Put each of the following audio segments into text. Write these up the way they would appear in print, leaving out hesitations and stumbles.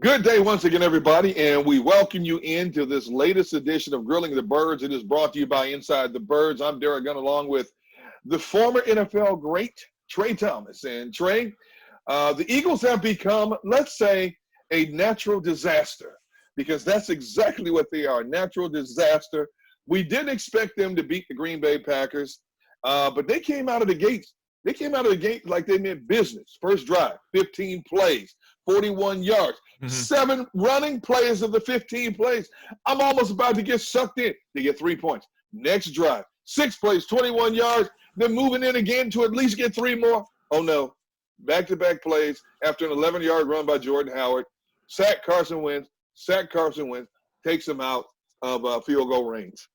Good day once again, everybody, and we welcome you into this latest edition of Grilling the Birds. It is brought to you by Inside the Birds. I'm Derek Gunn, along with the former NFL great Trey Thomas. And Trey, the Eagles have become, let's say, a natural disaster, because that's exactly what they are, a natural disaster. We didn't expect them to beat the Green Bay Packers, but they came out of the gates. They came out of the gate like they meant business. First drive, 15 plays, 41 yards, 7 running plays of the 15 plays. I'm almost about to get sucked in. They get 3 points. Next drive, 6 plays, 21 yards. They're moving in again to at least get 3 more. Oh, no. Back-to-back plays after an 11-yard run by Jordan Howard. Sack Carson Wentz, takes him out of field goal range.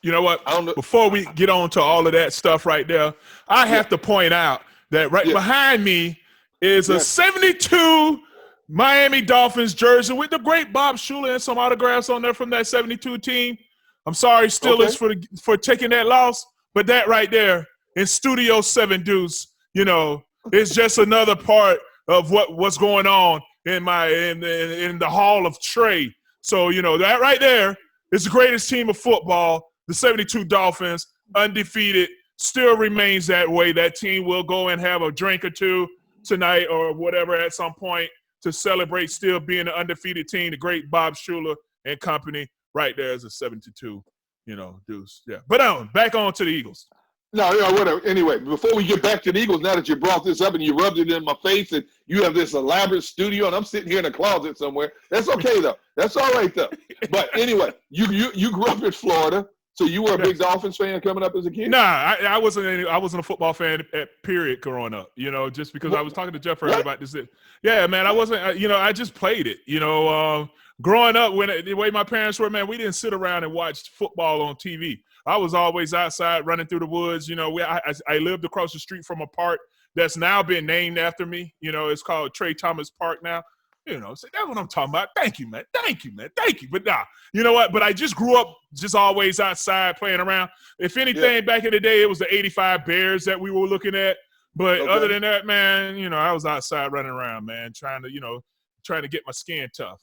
You know what? Before we get on to all of that stuff right there, I have to point out that behind me is a 72 Miami Dolphins jersey with the great Bob Shula and some autographs on there from that 72 team. I'm sorry, Steelers, for taking that loss, but that right there in Studio 7 Deuce, you know, is just another part of what's going on in the Hall of Trey. So, you know, that right there is the greatest team of football. The 72 Dolphins, undefeated, still remains that way. That team will go and have a drink or two tonight or whatever at some point to celebrate still being an undefeated team. The great Bob Shula and company right there is a 72, you know, Deuce. Yeah. But back on to the Eagles. No, whatever. Anyway, before we get back to the Eagles, now that you brought this up and you rubbed it in my face and you have this elaborate studio and I'm sitting here in a closet somewhere, that's okay, though. That's all right, though. But anyway, you grew up in Florida. So you were a big Dolphins fan coming up as a kid? Nah, I wasn't a football fan period growing up, you know, just because I was talking to Jeff earlier about this. Yeah, man, I wasn't, you know, I just played it, you know. Growing up, the way my parents were, man, we didn't sit around and watch football on TV. I was always outside running through the woods. You know, I lived across the street from a park that's now been named after me. You know, it's called Trey Thomas Park now. You know, so that's what I'm talking about. Thank you, man. Thank you. But nah, you know what? But I just grew up just always outside playing around. If anything, back in the day, it was the 85 Bears that we were looking at. But other than that, man, you know, I was outside running around, man, trying to get my skin tough.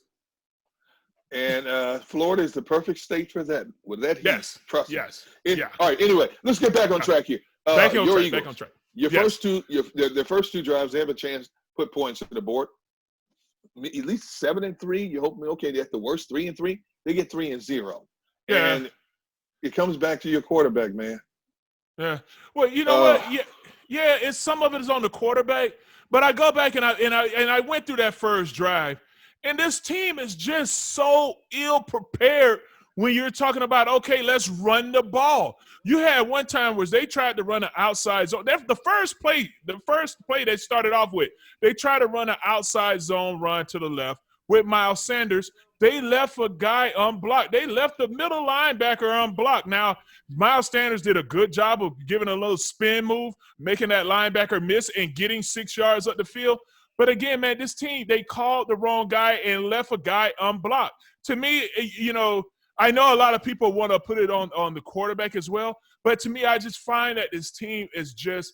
And Florida is the perfect state for that. With that heat, yes, trust me. Yes. All right. Anyway, let's get back on track here. Back on track. Your first two drives, they have a chance to put points on the board. At least 7-3. You hope, okay, they have the worst 3-3. They get 3-0. Yeah. And it comes back to your quarterback, man. Yeah. Well, you know what? Yeah. It's some of it is on the quarterback, but I go back and I went through that first drive, and this team is just so ill prepared when you're talking about, okay, let's run the ball. You had one time where they tried to run an outside zone. The first play they started off with, they tried to run an outside zone run to the left with Miles Sanders. They left a guy unblocked. They left the middle linebacker unblocked. Now, Miles Sanders did a good job of giving a little spin move, making that linebacker miss and getting 6 yards up the field. But again, man, this team, they called the wrong guy and left a guy unblocked. To me, you know, I know a lot of people want to put it on the quarterback as well, but to me, I just find that this team is just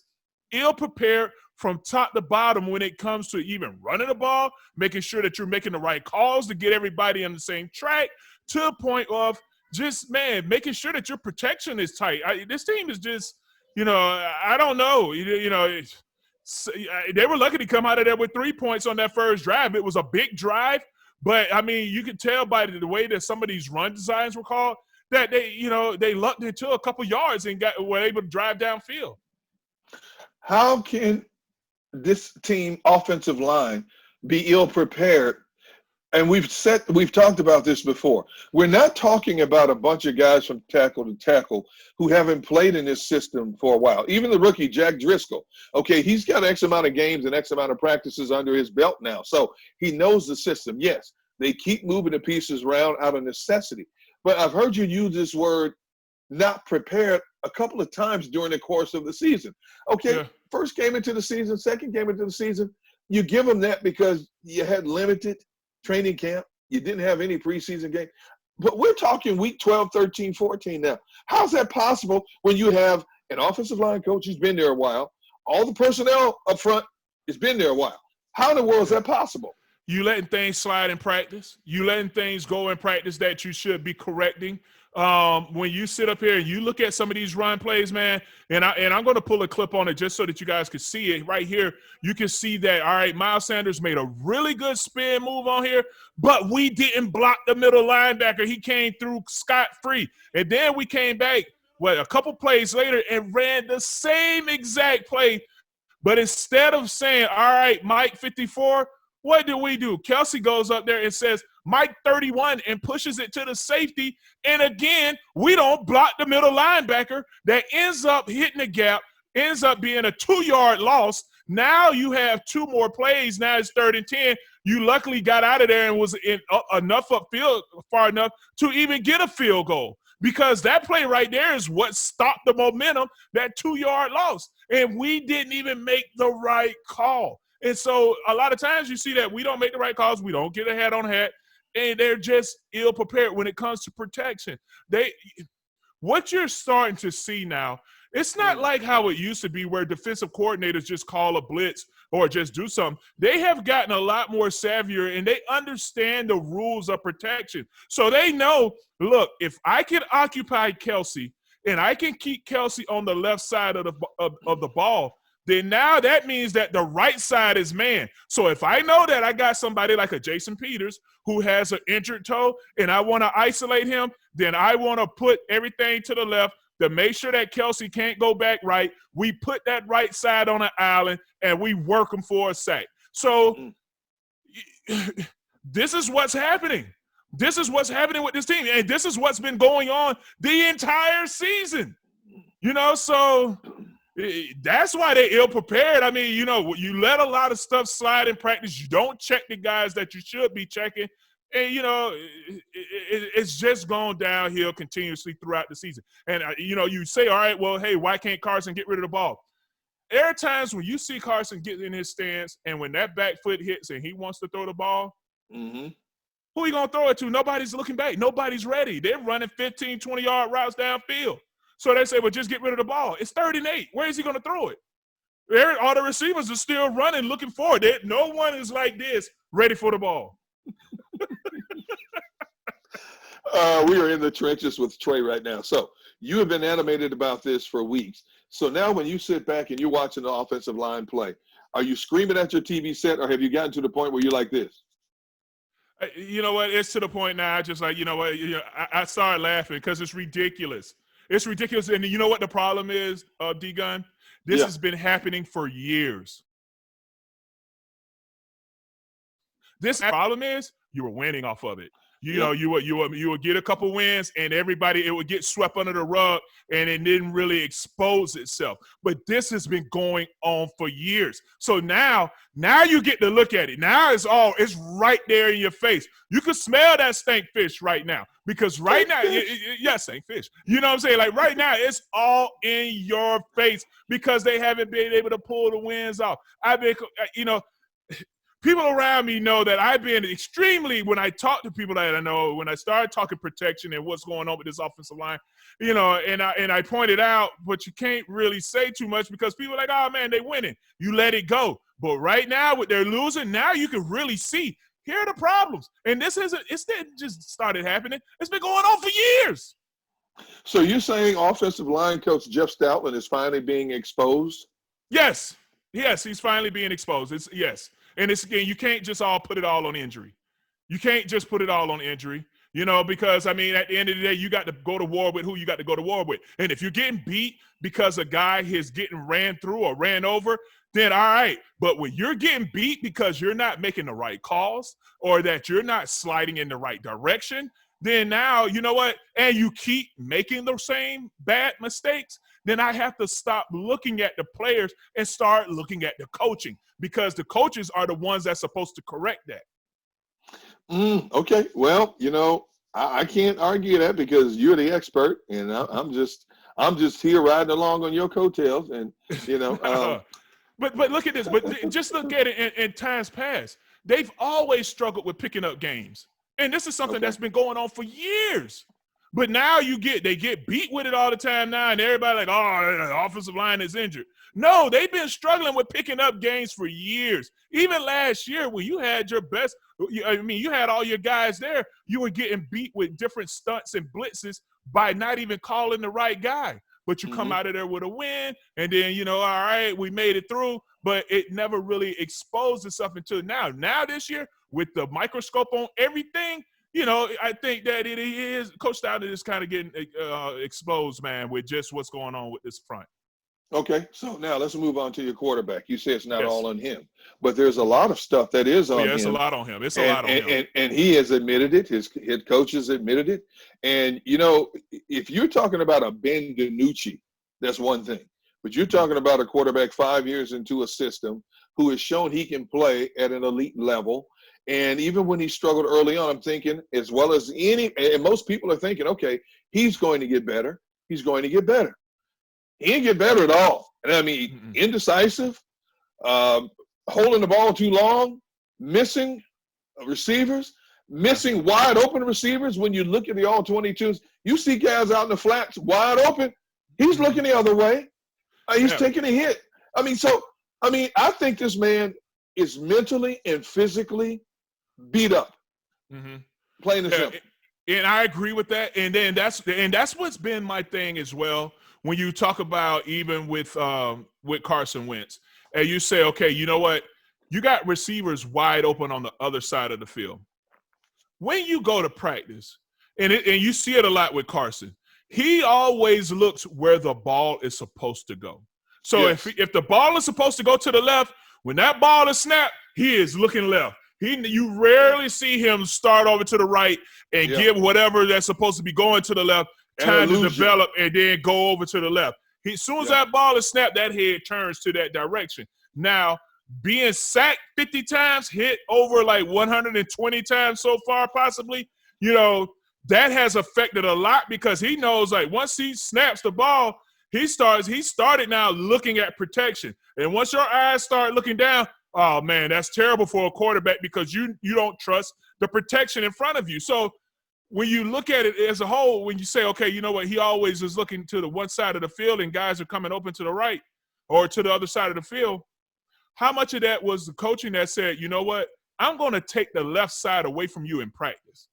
ill-prepared from top to bottom when it comes to even running the ball, making sure that you're making the right calls to get everybody on the same track, to the point of just, man, making sure that your protection is tight. This team is just, you know, I don't know. You know, they were lucky to come out of there with 3 points on that first drive. It was a big drive. But, I mean, you can tell by the way that some of these run designs were called that they lucked into a couple yards and were able to drive downfield. How can this team offensive line be ill-prepared? And we've talked about this before. We're not talking about a bunch of guys from tackle to tackle who haven't played in this system for a while. Even the rookie, Jack Driscoll, okay, he's got X amount of games and X amount of practices under his belt now. So he knows the system. Yes, they keep moving the pieces around out of necessity. But I've heard you use this word, not prepared, a couple of times during the course of the season. Okay, First game into the season, second game into the season, you give them that because you had limited training camp. You didn't have any preseason game. But we're talking week 12, 13, 14 now. How's that possible when you have an offensive line coach who's been there a while, all the personnel up front has been there a while? How in the world is that possible? You letting things slide in practice. You letting things go in practice that you should be correcting. When you sit up here and you look at some of these run plays, man, and I'm going to pull a clip on it just so that you guys can see it right here. You can see that, all right, Miles Sanders made a really good spin move on here, but we didn't block the middle linebacker. He came through scot-free. And then we came back, a couple plays later and ran the same exact play. But instead of saying, all right, Mike 54, what do we do? Kelce goes up there and says, Mike 31, and pushes it to the safety. And again, we don't block the middle linebacker. That ends up hitting the gap, ends up being a 2-yard loss. Now you have 2 more plays. Now it's 3rd and 10. You luckily got out of there and was in enough upfield, far enough to even get a field goal. Because that play right there is what stopped the momentum, that 2-yard loss. And we didn't even make the right call. And so a lot of times you see that we don't make the right calls. We don't get a hat-on-hat. And they're just ill-prepared when it comes to protection. What you're starting to see now, it's not like how it used to be where defensive coordinators just call a blitz or just do something. They have gotten a lot more savvier, and they understand the rules of protection. So they know, look, if I can occupy Kelce and I can keep Kelce on the left side of the ball, then now that means that the right side is man. So if I know that I got somebody like a Jason Peters who has an injured toe and I want to isolate him, then I want to put everything to the left to make sure that Kelce can't go back right. We put that right side on an island and we work him for a sack. So this is what's happening. This is what's happening with this team. And this is what's been going on the entire season. So that's why they're ill-prepared. I mean, you let a lot of stuff slide in practice. You don't check the guys that you should be checking. And, it's just gone downhill continuously throughout the season. And, you say, all right, well, hey, why can't Carson get rid of the ball? There are times when you see Carson get in his stance, and when that back foot hits and he wants to throw the ball, who are you going to throw it to? Nobody's looking back. Nobody's ready. They're running 15, 20-yard routes downfield. So they say, well, just get rid of the ball. It's 3rd and 8. Where is he going to throw it? All the receivers are still running, looking forward. No one is like this, ready for the ball. We are in the trenches with Trey right now. So you have been animated about this for weeks. So now when you sit back and you're watching the offensive line play, are you screaming at your TV set, or have you gotten to the point where you're like this? You know what? It's to the point now, just like, I started laughing because it's ridiculous. It's ridiculous. And you know what the problem is, D-Gun? This has been happening for years. This problem is you were winning off of it. You would get a couple wins, and it would get swept under the rug, and it didn't really expose itself. But this has been going on for years. So now you get to look at it. Now it's right there in your face. You can smell that stank fish right now, because right now, stank fish. You know what I'm saying? Like right now, it's all in your face because they haven't been able to pull the wins off. People around me know that I've been when I talk to people that I know, when I started talking protection and what's going on with this offensive line, and I pointed out, but you can't really say too much because people are like, oh, man, they winning. You let it go. But right now, with they're losing, now you can really see, here are the problems. And it didn't just started happening. It's been going on for years. So you're saying offensive line coach Jeff Stoutland is finally being exposed? Yes, he's finally being exposed. Yes. And again, you can't just put it all on injury. You can't just put it all on injury, because, at the end of the day, you got to go to war with who you got to go to war with. And if you're getting beat because a guy is getting ran through or ran over, then all right. But when you're getting beat because you're not making the right calls or that you're not sliding in the right direction, then now, you know what, and you keep making the same bad mistakes, then I have to stop looking at the players and start looking at the coaching, because the coaches are the ones that's supposed to correct that. Okay. Well, I can't argue that because you're the expert, and I'm just here riding along on your coattails, and But look at this. But just look at it in times past. They've always struggled with picking up games, and this is something that's been going on for years. But now they get beat with it all the time now, and everybody like, oh, the offensive line is injured. No, they've been struggling with picking up games for years. Even last year when you had your best, you had all your guys there, you were getting beat with different stunts and blitzes by not even calling the right guy. But you come out of there with a win, and then, all right, we made it through, but it never really exposed itself until now. Now this year, with the microscope on everything, I think that it is – Coach Stoughton is kind of getting exposed, man, with just what's going on with this front. Okay, so now let's move on to your quarterback. You say it's not all on him, but there's a lot of stuff that is on him. Yeah, it's a lot on him. It's a lot on him. And he has admitted it. His head coach has admitted it. And, if you're talking about a Ben DiNucci, that's one thing. But you're talking about a quarterback 5 years into a system who has shown he can play at an elite level. And even when he struggled early on, I'm thinking, as well as and most people are thinking, okay, he's going to get better. He's going to get better. He didn't get better at all. And I mean, indecisive, holding the ball too long, missing receivers, missing wide open receivers. When you look at the all-22s, you see guys out in the flats wide open. He's looking the other way. He's taking a hit. I think this man is mentally and physically beat up. Plain and simple. And I agree with that. And then that's what's been my thing as well. When you talk about even with Carson Wentz, and you say, okay, you know what? You got receivers wide open on the other side of the field. When you go to practice, and you see it a lot with Carson, he always looks where the ball is supposed to go. So if the ball is supposed to go to the left, when that ball is snapped, he is looking left. You rarely see him start over to the right and give whatever that's supposed to be going to the left time to develop and then go over to the left. As soon as that ball is snapped, that head turns to that direction. Now, being sacked 50 times, hit over like 120 times so far possibly, that has affected a lot because he knows like once he snaps the ball, he started now looking at protection. And once your eyes start looking down, oh, man, that's terrible for a quarterback because you don't trust the protection in front of you. So when you look at it as a whole, when you say, okay, you know what, he always is looking to the one side of the field and guys are coming open to the right or to the other side of the field, how much of that was the coaching that said, you know what, I'm going to take the left side away from you in practice.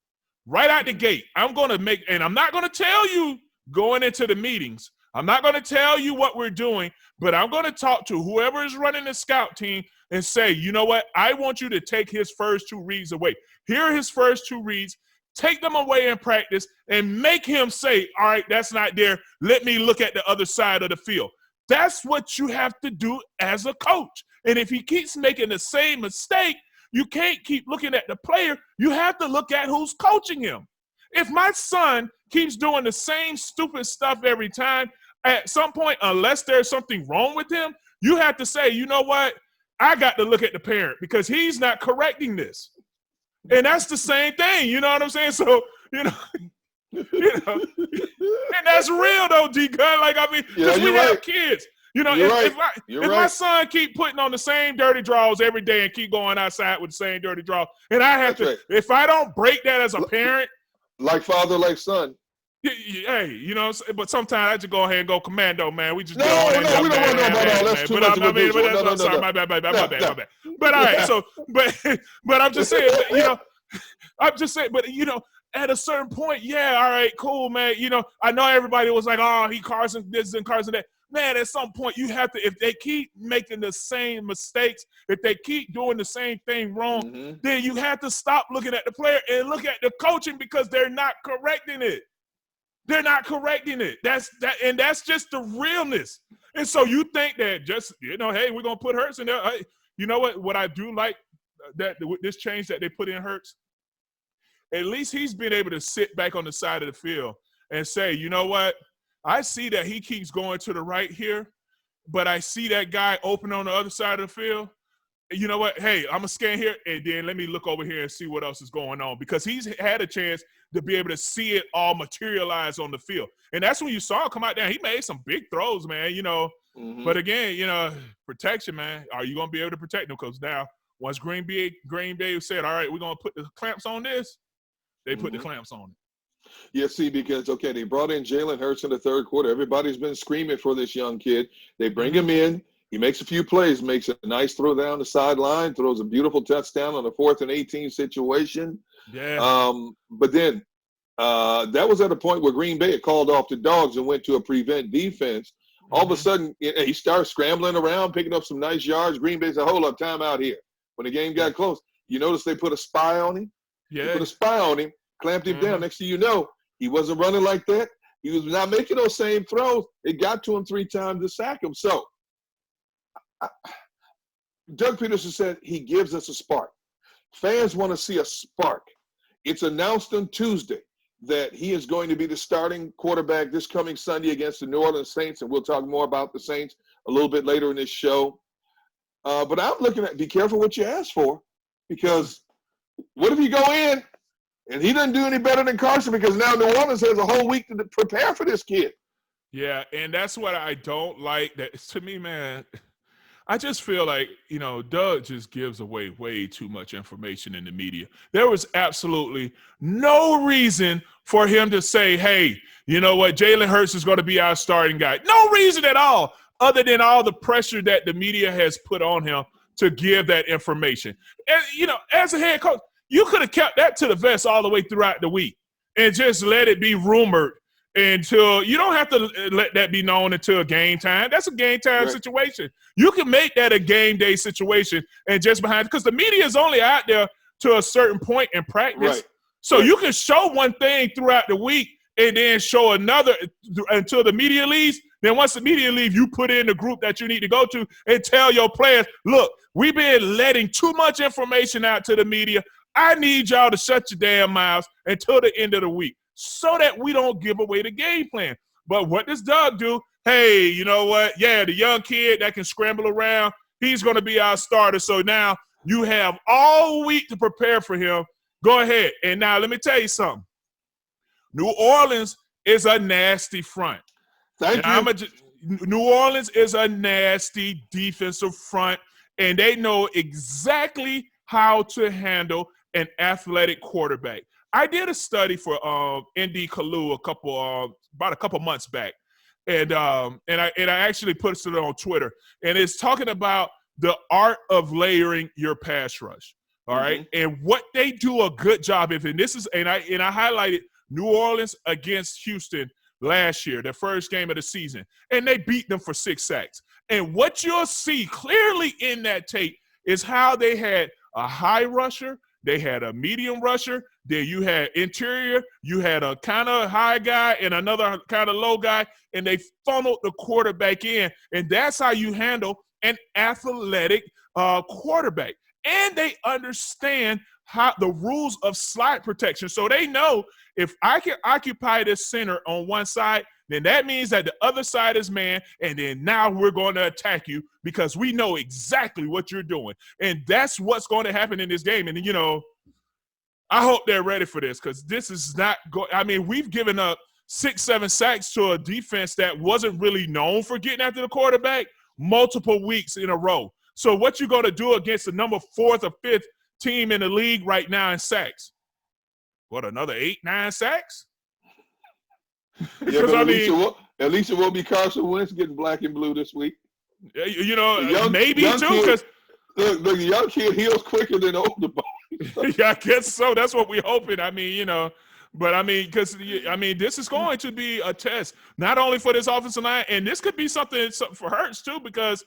Right out the gate, I'm going to and I'm not going to tell you going into the meetings, I'm not going to tell you what we're doing, but I'm going to talk to whoever is running the scout team and say, you know what, I want you to take his first two reads away. Here are his first two reads. Take them away in practice and make him say, all right, that's not there. Let me look at the other side of the field. That's what you have to do as a coach. And if he keeps making the same mistake, you can't keep looking at the player. You have to look at who's coaching him. If my son keeps doing the same stupid stuff every time, at some point, unless there's something wrong with him, you have to say, you know what? I got to look at the parent because he's not correcting this. And that's the same thing. You know what I'm saying? So, and that's real though, D-Gun. Like, I mean, because we have kids. If my son keep putting on the same dirty draws every day and keep going outside with the same dirty draw, and I have if I don't break that as a parent. Like father, like son. Hey, but sometimes I just go ahead and go commando, man. We just we don't want to know about all that's too much of a visual. No. Sorry, my bad. But all right, so, but I'm just saying, at a certain point, all right, cool, man. I know everybody was like, oh, he Carson this and Carson that. Man, at some point you have to, if they keep making the same mistakes, if they keep doing the same thing wrong, then you have to stop looking at the player and look at the coaching because they're not correcting it. They're not correcting it. And that's just the realness. And so you think that just, hey, we're going to put Hurts in there. Hey, you know what I do like that with this change that they put in Hurts? At least he's been able to sit back on the side of the field and say, you know what? I see that he keeps going to the right here, but I see that guy open on the other side of the field. You know what? Hey, I'm going to scan here, and then let me look over here and see what else is going on because he's had a chance to be able to see it all materialize on the field. And that's when you saw him come out there. He made some big throws, man, But again, protection, man. Are you going to be able to protect him? Because now once Green Bay said, all right, we're going to put the clamps on this, they put the clamps on it. Yeah, see, because, they brought in Jalen Hurts in the third quarter. Everybody's been screaming for this young kid. They bring him in. He makes a few plays, makes a nice throw down the sideline, throws a beautiful touchdown on a 4th and 18 situation. Yeah. But then that was at a point where Green Bay had called off the dogs and went to a prevent defense. All of a sudden, he started scrambling around, picking up some nice yards. Green Bay said, hold up, time out here. When the game got close, you notice they put a spy on him? Yeah. They put a spy on him, clamped him down. Next thing you know, he wasn't running like that. He was not making those same throws. It got to him 3 times to sack him. So Doug Peterson said he gives us a spark. Fans want to see a spark. It's announced on Tuesday that he is going to be the starting quarterback this coming Sunday against the New Orleans Saints, and we'll talk more about the Saints a little bit later in this show. But I'm looking at, be careful what you ask for, because what if you go in and he doesn't do any better than Carson, because now New Orleans has a whole week to prepare for this kid. Yeah, and that's what I don't like. That to me, man, I just feel like, Doug just gives away way too much information in the media. There was absolutely no reason for him to say, hey, you know what, Jalen Hurts is going to be our starting guy. No reason at all, other than all the pressure that the media has put on him to give that information. And, as a head coach, you could have kept that to the vest all the way throughout the week and just let it be rumored until you don't have to let that be known until game time. That's a game time situation. You can make that a game day situation and just behind, because the media is only out there to a certain point in practice. So you can show one thing throughout the week and then show another until the media leaves. Then once the media leaves, you put in the group that you need to go to and tell your players, look, we've been letting too much information out to the media. I need y'all to shut your damn mouths until the end of the week, so that we don't give away the game plan. But what does Doug do? Hey, you know what? Yeah, the young kid that can scramble around, he's going to be our starter. So now you have all week to prepare for him. Go ahead. And now let me tell you something. New Orleans is a nasty front. Thank you. New Orleans is a nasty defensive front, and they know exactly how to handle an athletic quarterback. I did a study for ND Kalu about a couple months back, and I actually put it on Twitter, and it's talking about the art of layering your pass rush. All right, and what they do a good job of, and I highlighted New Orleans against Houston last year, the first game of the season, and they beat them for 6 sacks. And what you'll see clearly in that tape is how they had a high rusher, they had a medium rusher, then you had interior, you had a kind of high guy and another kind of low guy, and they funneled the quarterback in. And that's how you handle an athletic quarterback. And they understand how the rules of slot protection. So they know if I can occupy this center on one side, then that means that the other side is man, and then now we're going to attack you because we know exactly what you're doing. And that's what's going to happen in this game. And, I hope they're ready for this, because this is not we've given up 6-7 sacks to a defense that wasn't really known for getting after the quarterback multiple weeks in a row. So what you going to do against the number 4th or 5th team in the league right now in sacks? What, another 8-9 sacks? Yeah, but at least it won't be Carson Wentz getting black and blue this week. Maybe too, because the young kid heals quicker than the older boy. Yeah, I guess so. That's what we're hoping. Because this is going to be a test, not only for this offensive line, and this could be something for Hurts too, because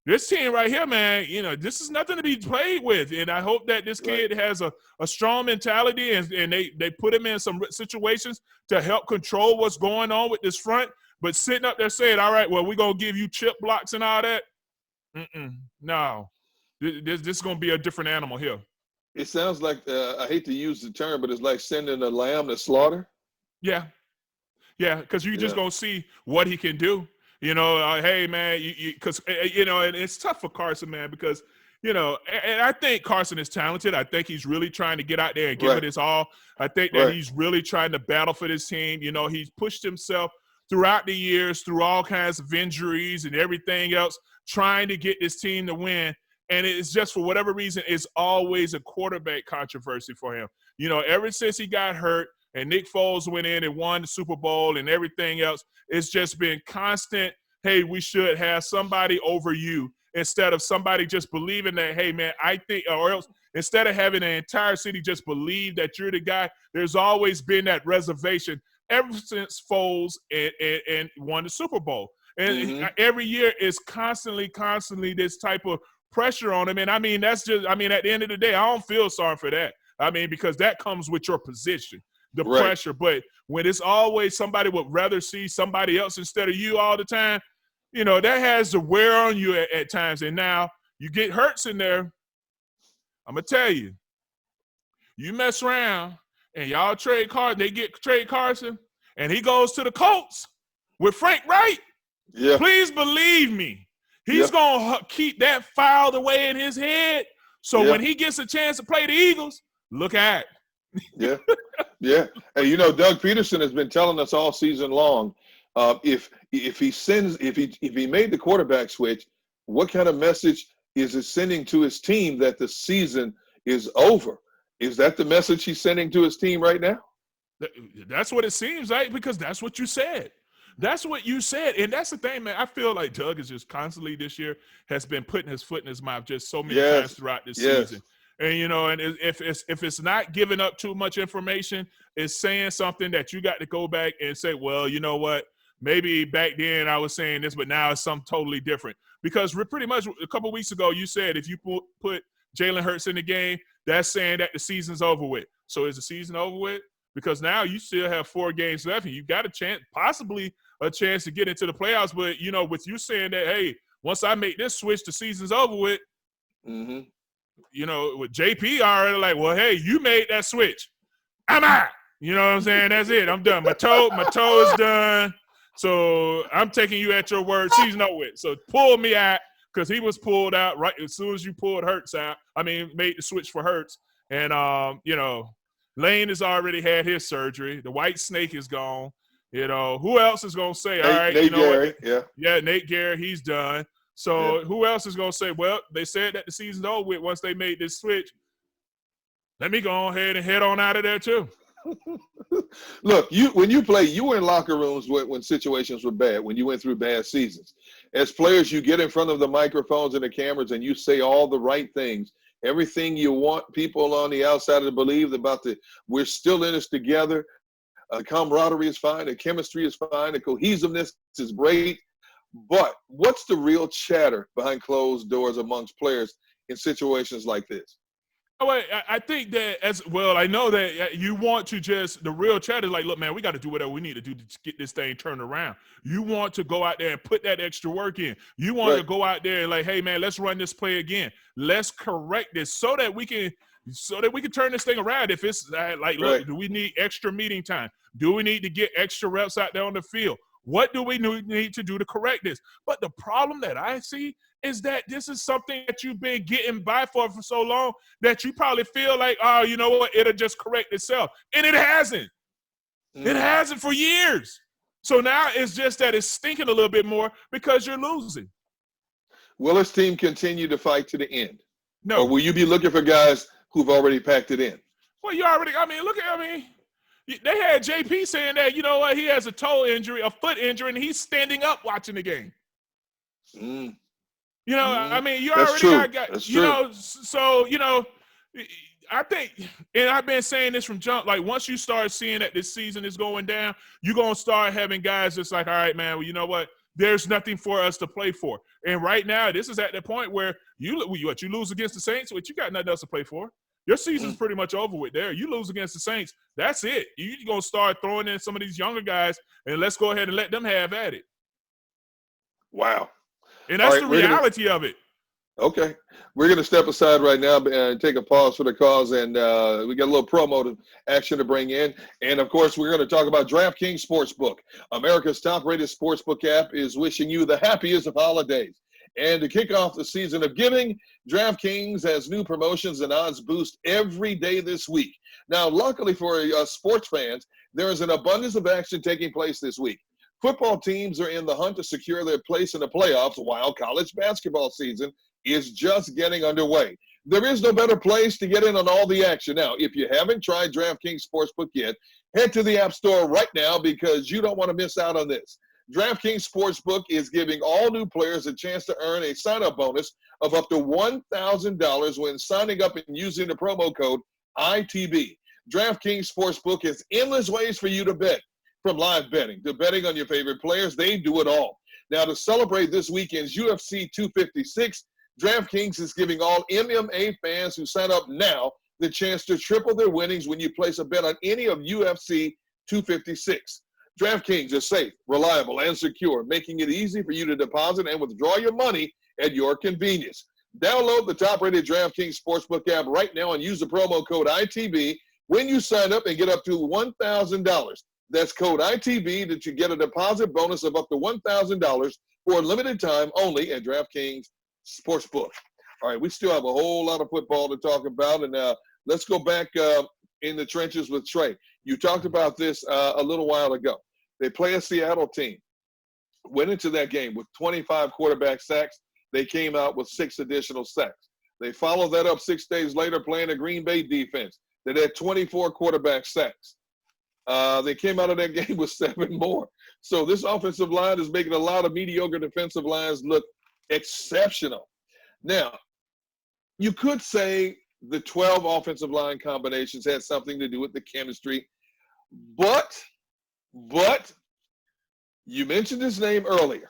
this team right here, man, this is nothing to be played with. And I hope that this kid has a strong mentality, and they put him in some situations to help control what's going on with this front. But sitting up there saying, all right, well, we're going to give you chip blocks and all that. No. This is going to be a different animal here. It sounds like, I hate to use the term, but it's like sending a lamb to slaughter. Yeah. Yeah, because you're just going to see what he can do. Hey, man, and it's tough for Carson, man, because, and I think Carson is talented. I think he's really trying to get out there and give it his all. I think that he's really trying to battle for this team. He's pushed himself throughout the years through all kinds of injuries and everything else, trying to get this team to win. And it's just, for whatever reason, it's always a quarterback controversy for him. Ever since he got hurt and Nick Foles went in and won the Super Bowl and everything else, it's just been constant hey, we should have somebody over you instead of somebody just believing that, hey, man, I think, or else instead of having the entire city just believe that you're the guy, there's always been that reservation ever since Foles and won the Super Bowl. And every year is constantly this type of pressure on him. And I mean, that's just, I mean, at the end of the day, I don't feel sorry for that. I mean, because that comes with your position, the pressure. But when it's always somebody would rather see somebody else instead of you all the time, you know, that has to wear on you at times. And now you get Hurts in there. I'm going to tell you, you mess around and y'all trade Carson, they get trade Carson, and he goes to the Colts with Frank Wright. Yeah. Please believe me, he's going to keep that filed away in his head. So when he gets a chance to play the Eagles, look at it. Yeah. And, you know, Doug Peterson has been telling us all season long, if he made the quarterback switch, what kind of message is it sending to his team that the season is over? Is that the message he's sending to his team right now? That's what it seems like, because that's what you said. That's what you said. And that's the thing, man. I feel like Doug is just constantly this year has been putting his foot in his mouth just so many times throughout this season. And, you know, and if it's not giving up too much information, it's saying something that you got to go back and say, well, you know what? Maybe back then I was saying this, but now it's something totally different. Because pretty much a couple of weeks ago, you said if you put Jalen Hurts in the game, that's saying that the season's over with. So is the season over with? Because now you still have 4 games left, and you got a chance, possibly a chance to get into the playoffs. But, you know, with you saying that, hey, once I make this switch, the season's over with, you know, with JP already like, well, hey, you made that switch. I'm out. You know what I'm saying? That's it. I'm done. My toe is done. So I'm taking you at your word. Season over with. So pull me out, because he was pulled out right as soon as you pulled Hurts out. I mean, made the switch for Hurts. And, you know, Lane has already had his surgery. The white snake is gone. You know, who else is going to say, all right, Nate you know Gary, what? Yeah, Nate Gary, he's done. So who else is going to say, well, they said that the season's over with once they made this switch. Let me go ahead and head on out of there too. Look, when you play, you were in locker rooms when situations were bad, when you went through bad seasons. As players, you get in front of the microphones and the cameras and you say all the right things. Everything you want people on the outside to believe about we're still in this together. Camaraderie is fine. The chemistry is fine. The cohesiveness is great. But what's the real chatter behind closed doors amongst players in situations like this? Oh, I think that as well, I know that you want to just, the real chatter is like, look, man, we got to do whatever we need to do to get this thing turned around. You want to go out there and put that extra work in. You want to go out there and like, hey, man, let's run this play again. Let's correct this so that we can turn this thing around. If it's like, look, do we need extra meeting time? Do we need to get extra reps out there on the field? What do we need to do to correct this? But the problem that I see is that this is something that you've been getting by for so long that you probably feel like, oh, you know what, it'll just correct itself. And it hasn't. It hasn't for years. So now it's just that it's stinking a little bit more because you're losing. Will this team continue to fight to the end? No. Or will you be looking for guys who've already packed it in? Well, they had JP saying that, you know what, he has a foot injury, and he's standing up watching the game. You know, I mean, you already got, you know, so, you know, I think, and I've been saying this from jump, like once you start seeing that this season is going down, you're going to start having guys that's like, all right, man, well, you know what? There's nothing for us to play for. And right now, this is at the point where you lose against the Saints, but you got nothing else to play for. Your season's pretty much over with there. You lose against the Saints, that's it. You're going to start throwing in some of these younger guys, and let's go ahead and let them have at it. Wow. And that's the reality of it. Okay. We're going to step aside right now and take a pause for the cause, and we got a little promo action to bring in. And, of course, we're going to talk about DraftKings Sportsbook. America's top-rated sportsbook app is wishing you the happiest of holidays. And to kick off the season of giving, DraftKings has new promotions and odds boost every day this week. Now, luckily for sports fans, there is an abundance of action taking place this week. Football teams are in the hunt to secure their place in the playoffs, while college basketball season is just getting underway. There is no better place to get in on all the action. Now, if you haven't tried DraftKings Sportsbook yet, head to the App Store right now because you don't want to miss out on this. DraftKings Sportsbook is giving all new players a chance to earn a sign-up bonus of up to $1,000 when signing up and using the promo code ITB. DraftKings Sportsbook has endless ways for you to bet. From live betting to betting on your favorite players, they do it all. Now, to celebrate this weekend's UFC 256, DraftKings is giving all MMA fans who sign up now the chance to triple their winnings when you place a bet on any of UFC 256. DraftKings is safe, reliable, and secure, making it easy for you to deposit and withdraw your money at your convenience. Download the top-rated DraftKings Sportsbook app right now and use the promo code ITB when you sign up and get up to $1,000. That's code ITB that you get a deposit bonus of up to $1,000 for a limited time only at DraftKings Sportsbook. All right, we still have a whole lot of football to talk about, and let's go back in the trenches with Trey. You talked about this a little while ago. They play a Seattle team. Went into that game with 25 quarterback sacks. They came out with 6 additional sacks. They followed that up 6 days later playing a Green Bay defense that had 24 quarterback sacks. They came out of that game with 7 more. So this offensive line is making a lot of mediocre defensive lines look exceptional. Now, you could say the 12 offensive line combinations had something to do with the chemistry, but you mentioned his name earlier,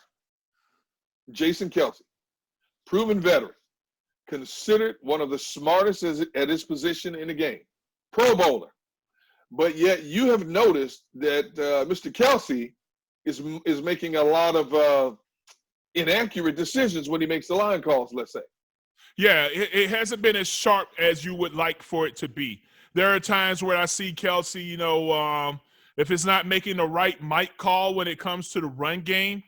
Jason Kelce, proven veteran, considered one of the smartest at his position in the game, Pro Bowler. But yet you have noticed that Mr. Kelce is making a lot of inaccurate decisions when he makes the line calls, let's say. Yeah, it hasn't been as sharp as you would like for it to be. There are times where I see Kelce, if it's not making the right mic call when it comes to the run game,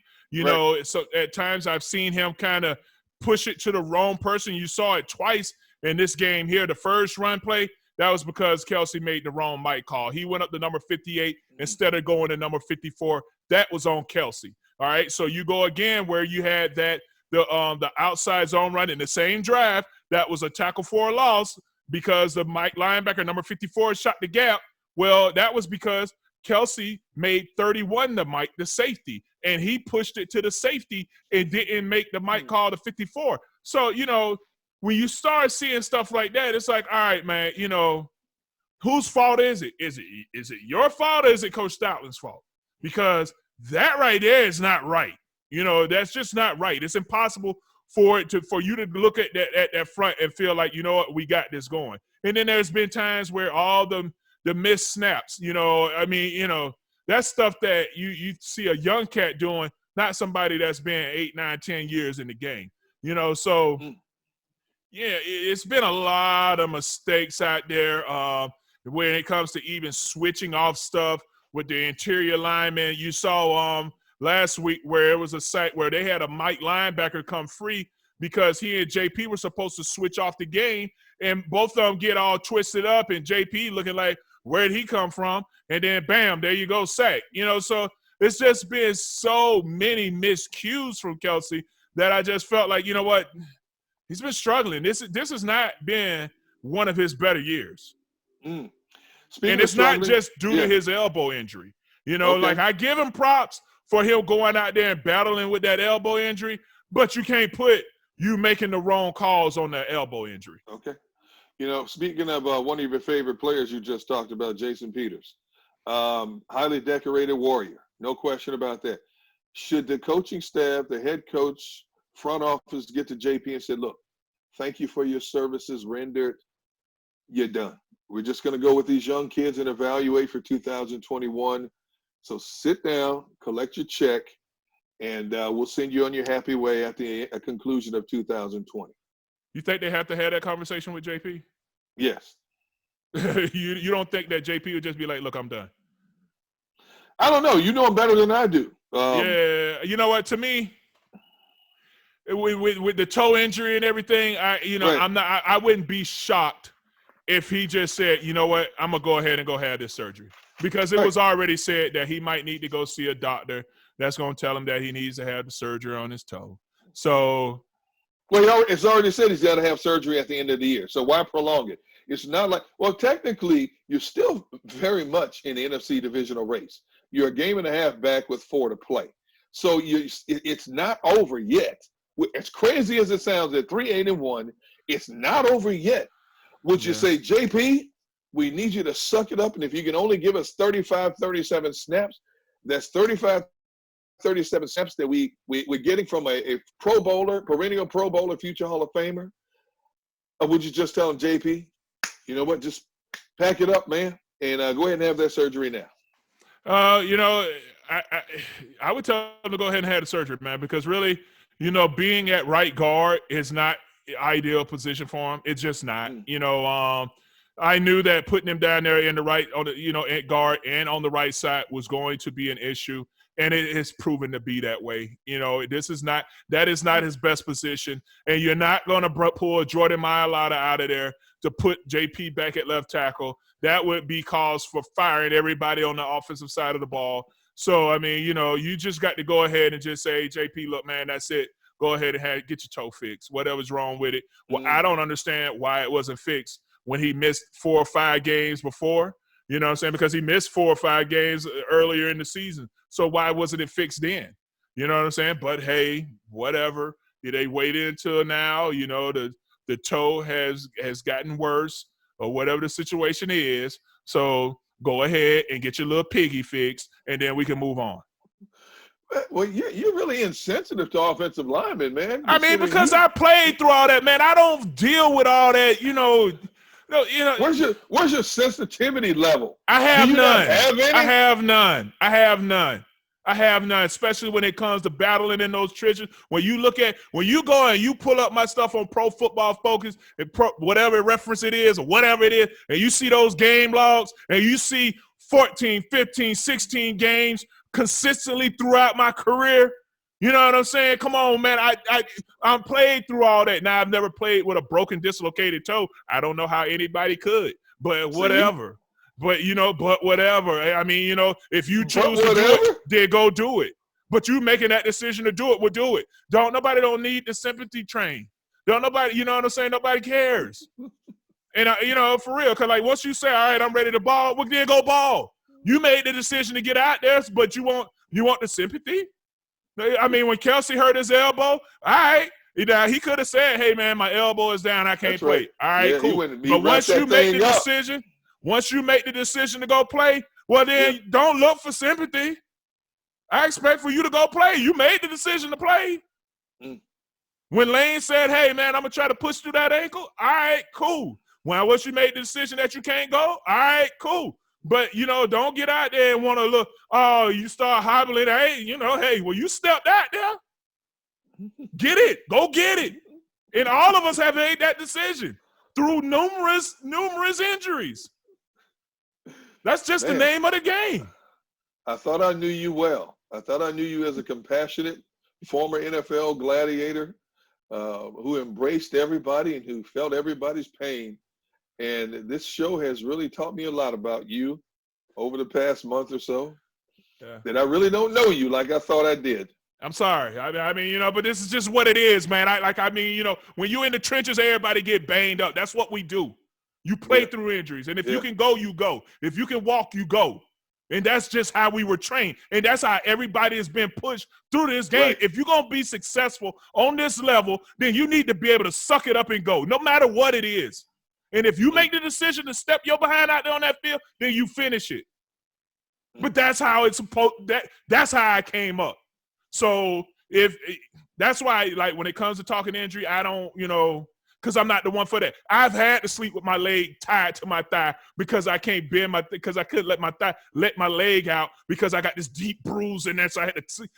so at times I've seen him kind of push it to the wrong person. You saw it twice in this game here. The first run play, that was because Kelce made the wrong mic call. He went up to number 58 instead of going to number 54. That was on Kelce. All right, so you go again where you had that the outside zone run in the same drive. That was a tackle for a loss because the Mike linebacker, number 54, shot the gap. Well, that was because Kelce made 31 the safety, and he pushed it to the safety and didn't make the mic call to 54. So, when you start seeing stuff like that, it's like, all right, man, whose fault is it? Is it your fault or is it Coach Stoutland's fault? Because that right there is not right. That's just not right. It's impossible for you to look at that front and feel like, we got this going. And then there's been times where all the missed snaps, that's stuff that you see a young cat doing, not somebody that's been 8, 9, 10 years in the game. So yeah, it's been a lot of mistakes out there when it comes to even switching off stuff with the interior linemen. You saw last week where it was a sack where they had a Mike linebacker come free because he and JP were supposed to switch off the game, and both of them get all twisted up, and JP looking like, where'd he come from? And then bam, there you go, sack. So it's just been so many miscues from Kelce that I just felt like, what? He's been struggling. This has not been one of his better years. And it's not just due to his elbow injury. Like I give him props for him going out there and battling with that elbow injury, but you can't put you making the wrong calls on that elbow injury. Okay. Speaking of one of your favorite players you just talked about, Jason Peters, highly decorated warrior, no question about that. Should the coaching staff, the head coach, front office get to JP and say, look, thank you for your services rendered. You're done. We're just going to go with these young kids and evaluate for 2021. So sit down, collect your check, and we'll send you on your happy way at the conclusion of 2020. You think they have to have that conversation with JP? Yes. You don't think that JP would just be like, look, I'm done? I don't know. You know him better than I do. Yeah. You know what? To me, with the toe injury and everything, I wouldn't be shocked if he just said, you know what, I'm gonna go ahead and go have this surgery, because it was already said that he might need to go see a doctor that's gonna tell him that he needs to have the surgery on his toe. So, well, it's already said he's got to have surgery at the end of the year. So why prolong it? It's not like, well, technically, you're still very much in the NFC divisional race. You're a game and a half back with 4 to play. So it's not over yet. As crazy as it sounds, at 3-8-1, it's not over yet. Would you say, JP, we need you to suck it up, and if you can only give us 35, 37 snaps, that's 35, 37 snaps that we're getting from a Pro Bowler, perennial Pro Bowler, future Hall of Famer? Or would you just tell him, JP, you know what, just pack it up, man, and go ahead and have that surgery now? You know, I would tell him to go ahead and have the surgery, man, because really, you know, being at right guard is not the ideal position for him. It's just not. You know, I knew that putting him down there in the right, on the, you know, at guard and on the right side was going to be an issue, and it has proven to be that way. You know, that is not his best position, and you're not going to pull Jordan Mailata out of there to put JP back at left tackle. That would be cause for firing everybody on the offensive side of the ball. So, I mean, you know, you just got to go ahead and just say, JP, look, man, that's it. Go ahead and get your toe fixed, whatever's wrong with it. Well, I don't understand why it wasn't fixed when he missed 4 or 5 games before, you know what I'm saying? Because he missed 4 or 5 games earlier in the season. So why wasn't it fixed then? You know what I'm saying? But, hey, whatever. They waited until now. You know, the toe has gotten worse or whatever the situation is. So go ahead and get your little piggy fixed, and then we can move on. Well, you're really insensitive to offensive linemen, man. I mean, because I played through all that, man. I don't deal with all that, you know. Where's your sensitivity level? I have none. Not have any? I have none, especially when it comes to battling in those trenches. When you go and you pull up my stuff on Pro Football Focus, and whatever reference it is or whatever it is, and you see those game logs, and you see 14, 15, 16 games consistently throughout my career, you know what I'm saying? Come on, man. I'm played through all that. Now, I've never played with a broken, dislocated toe. I don't know how anybody could, but whatever. But, you know, whatever. I mean, you know, if you choose to do it, then go do it. But you making that decision to do it, we'll do it. Nobody don't need the sympathy train. Nobody, you know what I'm saying? Nobody cares. And, you know, for real, because, like, once you say, all right, I'm ready to ball, well, then go ball. You made the decision to get out there, but you want the sympathy? I mean, when Kelce hurt his elbow, all right, he could have said, hey, man, my elbow is down, I can't play. All right, cool. But once you make the decision to go play, well, then don't look for sympathy. I expect for you to go play. You made the decision to play. When Lane said, hey, man, I'm going to try to push through that ankle, all right, cool. Once you made the decision that you can't go, all right, cool. But, you know, don't get out there and want to look, oh, you start hobbling. Hey, you know, hey, well, you stepped out there. Get it. Go get it. And all of us have made that decision through numerous injuries. That's just the name of the game. I thought I knew you well. I thought I knew you as a compassionate former NFL gladiator who embraced everybody and who felt everybody's pain. And this show has really taught me a lot about you over the past month or so. That I really don't know you like I thought I did. I'm sorry. I mean, you know, but this is just what it is, man. You know, when you're in the trenches, everybody get banged up. That's what we do. You play through injuries. And if you can go, you go. If you can walk, you go. And that's just how we were trained. And that's how everybody has been pushed through this game. Right. If you're going to be successful on this level, then you need to be able to suck it up and go, no matter what it is. And if you make the decision to step your behind out there on that field, then you finish it. But that's how it's supposed. That's how I came up. So that's why, like, when it comes to talking injury, I don't, you know, because I'm not the one for that. I've had to sleep with my leg tied to my thigh because I can't bend because I couldn't let my leg out because I got this deep bruise in there. So I had to sleep.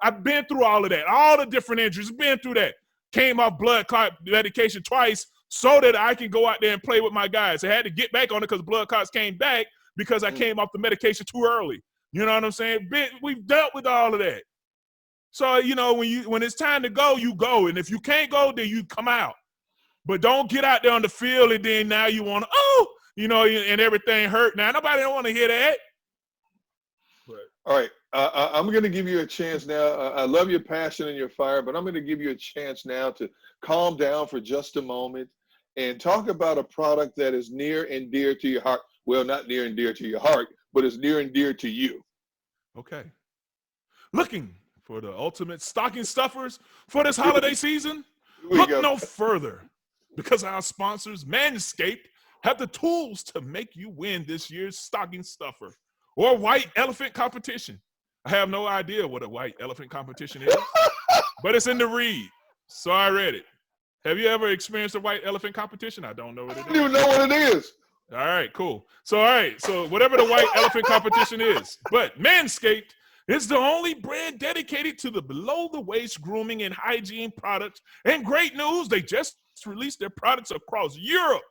I've been through all of that, all the different injuries. Been through that. Came off blood clot medication twice so that I can go out there and play with my guys. I had to get back on it because blood clots came back because I came off the medication too early. You know what I'm saying? We've dealt with all of that. So, you know, when it's time to go, you go. And if you can't go, then you come out. But don't get out there on the field and then now you want to, you know, and everything hurt. Now, nobody don't want to hear that. But. All right. I'm going to give you a chance now. I love your passion and your fire, but I'm going to give you a chance now to calm down for just a moment and talk about a product that is near and dear to your heart. Well, not near and dear to your heart, but is near and dear to you. Okay. Looking for the ultimate stocking stuffers for this holiday season? We Look go. no further, because our sponsors, Manscaped, have the tools to make you win this year's stocking stuffer or white elephant competition. I have no idea what a white elephant competition is, but it's in the read, so I read it. Have you ever experienced a white elephant competition? I don't know what it I is. don't even know what it is. All right, cool. So, all right, so whatever the white elephant competition is, but Manscaped is the only brand dedicated to the below-the-waist grooming and hygiene products. And great news, they just released their products across Europe,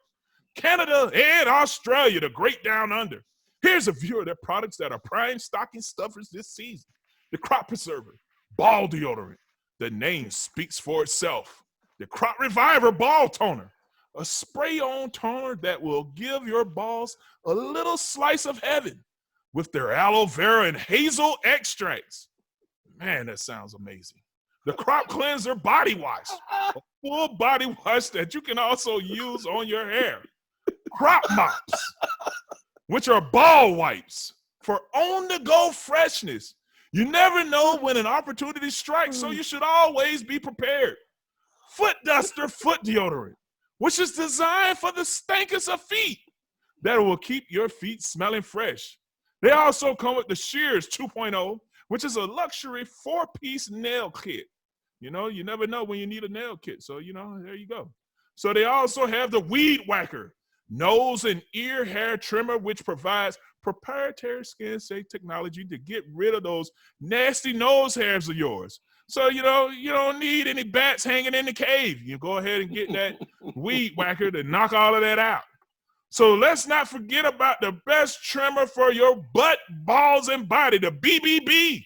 Canada, and Australia, the great down under. Here's a view of their products that are prime stocking stuffers this season. The Crop Preserver Ball Deodorant. The name speaks for itself. The Crop Reviver Ball Toner. A spray-on toner that will give your balls a little slice of heaven with their aloe vera and hazel extracts. Man, that sounds amazing. The Crop Cleanser Body Wash. A full body wash that you can also use on your hair. Crop Mops, which are ball wipes for on-the-go freshness. You never know when an opportunity strikes, so you should always be prepared. Foot Duster Foot Deodorant, which is designed for the stankest of feet that will keep your feet smelling fresh. They also come with the Shears 2.0, which is a luxury 4-piece nail kit. You know, you never know when you need a nail kit, so, you know, there you go. So they also have the Weed Whacker nose and ear hair trimmer, which provides proprietary skin-safe technology to get rid of those nasty nose hairs of yours. So, you know, you don't need any bats hanging in the cave. You go ahead and get that Weed Whacker to knock all of that out. So let's not forget about the best trimmer for your butt, balls, and body, the BBB.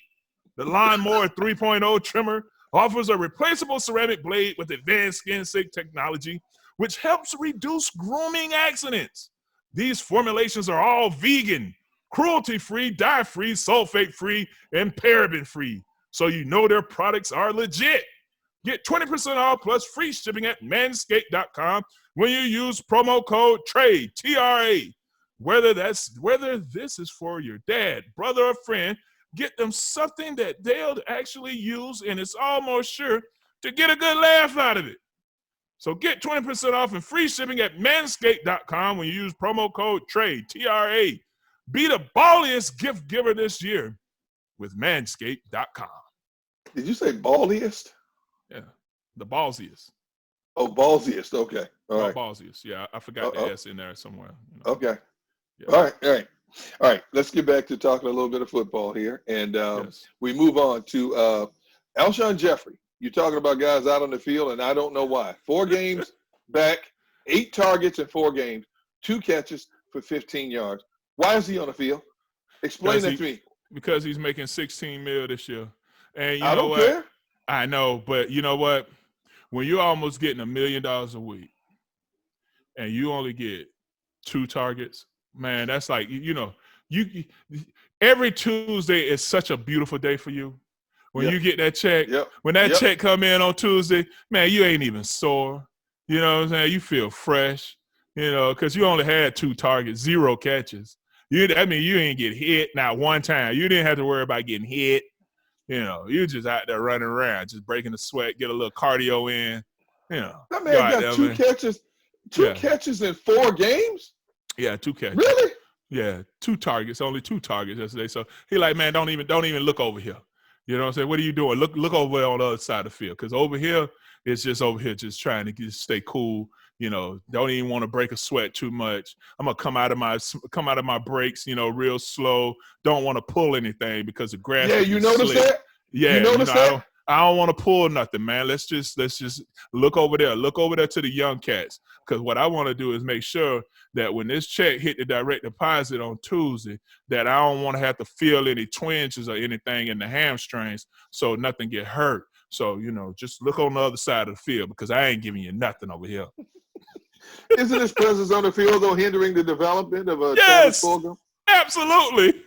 The Lawnmower 3.0 trimmer offers a replaceable ceramic blade with advanced skin-safe technology, which helps reduce grooming accidents. These formulations are all vegan, cruelty-free, dye-free, sulfate-free, and paraben-free. So you know their products are legit. Get 20% off plus free shipping at manscaped.com when you use promo code TRADE, T-R-A. Whether this is for your dad, brother, or friend, get them something that they'll actually use, and it's almost sure to get a good laugh out of it. So get 20% off and free shipping at manscaped.com when you use promo code TRADE, T-R-A. Be the balliest gift giver this year with manscaped.com. Did you say balliest? Yeah, the ballsiest. Oh, ballsiest. Okay. All right. Ballsiest. Yeah, I forgot the S in there somewhere. You know. Okay. Yeah. All right. Let's get back to talking a little bit of football here. And Yes. we move on to Alshon Jeffrey. You're talking about guys out on the field, and I don't know why. 4 games back, 8 targets in 4 games, 2 catches for 15 yards. Why is he on the field? Explain that to me. Because he's making $16 million this year. And you I know don't what? care. I know, but you know what? When you're almost getting $1 million a week and you only get 2 targets, man, that's like, you every Tuesday is such a beautiful day for you. When you get that check, when that check come in on Tuesday, man, you ain't even sore. You know what I'm saying? You feel fresh, because you only had 2 targets, 0 catches. You ain't get hit not one time. You didn't have to worry about getting hit. You just out there running around, just breaking the sweat, get a little cardio in. That man got 2 catches, 2 catches in 4 games? Yeah, 2 catches. Really? Yeah, 2 targets, only 2 targets yesterday. So he like, man, don't even look over here. You know what I'm saying? What are you doing? Look over there on the other side of the field. Because over here, it's just over here just trying to stay cool. Don't even want to break a sweat too much. I'm gonna come out of my breaks, real slow. Don't want to pull anything because the grass. Yeah, you notice that? Yeah, you notice that? I don't want to pull nothing, man. Let's just look over there. Look over there to the young cats. Because what I want to do is make sure that when this check hit the direct deposit on Tuesday, that I don't want to have to feel any twinges or anything in the hamstrings, so nothing get hurt. So just look on the other side of the field because I ain't giving you nothing over here. Isn't his presence on the field, though, hindering the development of a Yes, Travis Fulgham? Absolutely.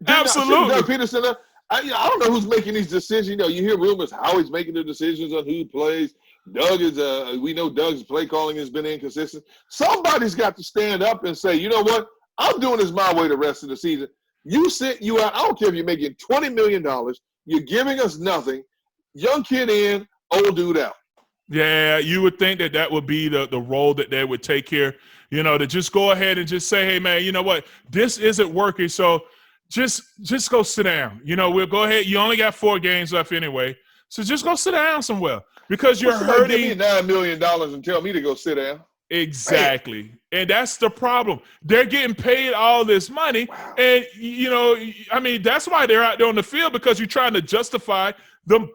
Absolutely. Doug Peterson, I don't know who's making these decisions. You hear rumors how he's making the decisions on who plays. Doug is we know Doug's play calling has been inconsistent. Somebody's got to stand up and say, you know what? I'm doing this my way the rest of the season. You sit you out. I don't care if you're making $20 million. You're giving us nothing. Young kid in, old dude out. Yeah, you would think that would be the role that they would take here, to just go ahead and just say, hey, man, you know what? This isn't working, so just go sit down. We'll go ahead. You only got 4 games left anyway, so just go sit down somewhere because you're hurting. Give me $9 million and tell me to go sit down. Exactly. Man. And that's the problem. They're getting paid all this money. Wow. And, that's why they're out there on the field, because you're trying to justify the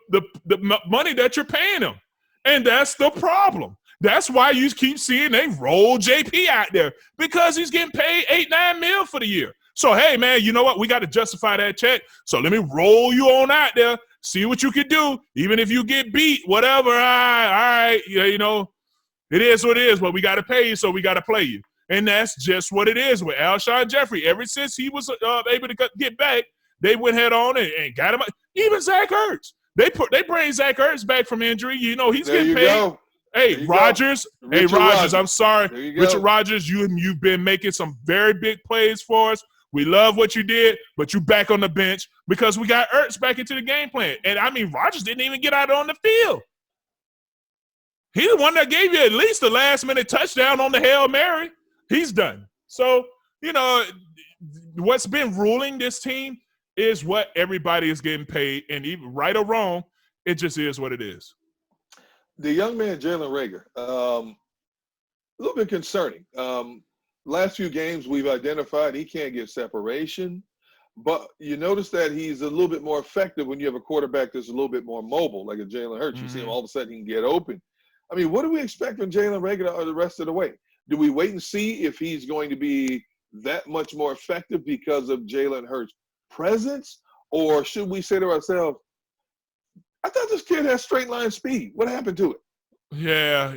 money that you're paying them. And that's the problem. That's why you keep seeing they roll JP out there, because he's getting paid $8-9 million for the year. So, hey, man, you know what? We got to justify that check. So let me roll you on out there, see what you can do. Even if you get beat, whatever, all right, it is what it is, but we got to pay you, so we got to play you. And that's just what it is with Alshon Jeffrey. Ever since he was able to get back, they went head on and got him. Even Zach Ertz. They bring Zach Ertz back from injury. He's getting paid. Go. Hey, Rodgers. Hey, Rodgers, I'm sorry. Richard Rodgers, you've been making some very big plays for us. We love what you did, but you back on the bench because we got Ertz back into the game plan. And, Rodgers didn't even get out on the field. He's the one that gave you at least the last-minute touchdown on the Hail Mary. He's done. So, what's been ruling this team is what everybody is getting paid, and even right or wrong, it just is what it is. The young man, Jalen Reagor, a little bit concerning. Last few games we've identified he can't get separation, but you notice that he's a little bit more effective when you have a quarterback that's a little bit more mobile, like a Jalen Hurts. You see him all of a sudden he can get open. What do we expect from Jalen Reagor the rest of the way? Do we wait and see if he's going to be that much more effective because of Jalen Hurts' presence? Or should we say to ourselves, I thought this kid has straight line speed. What happened to it? Yeah,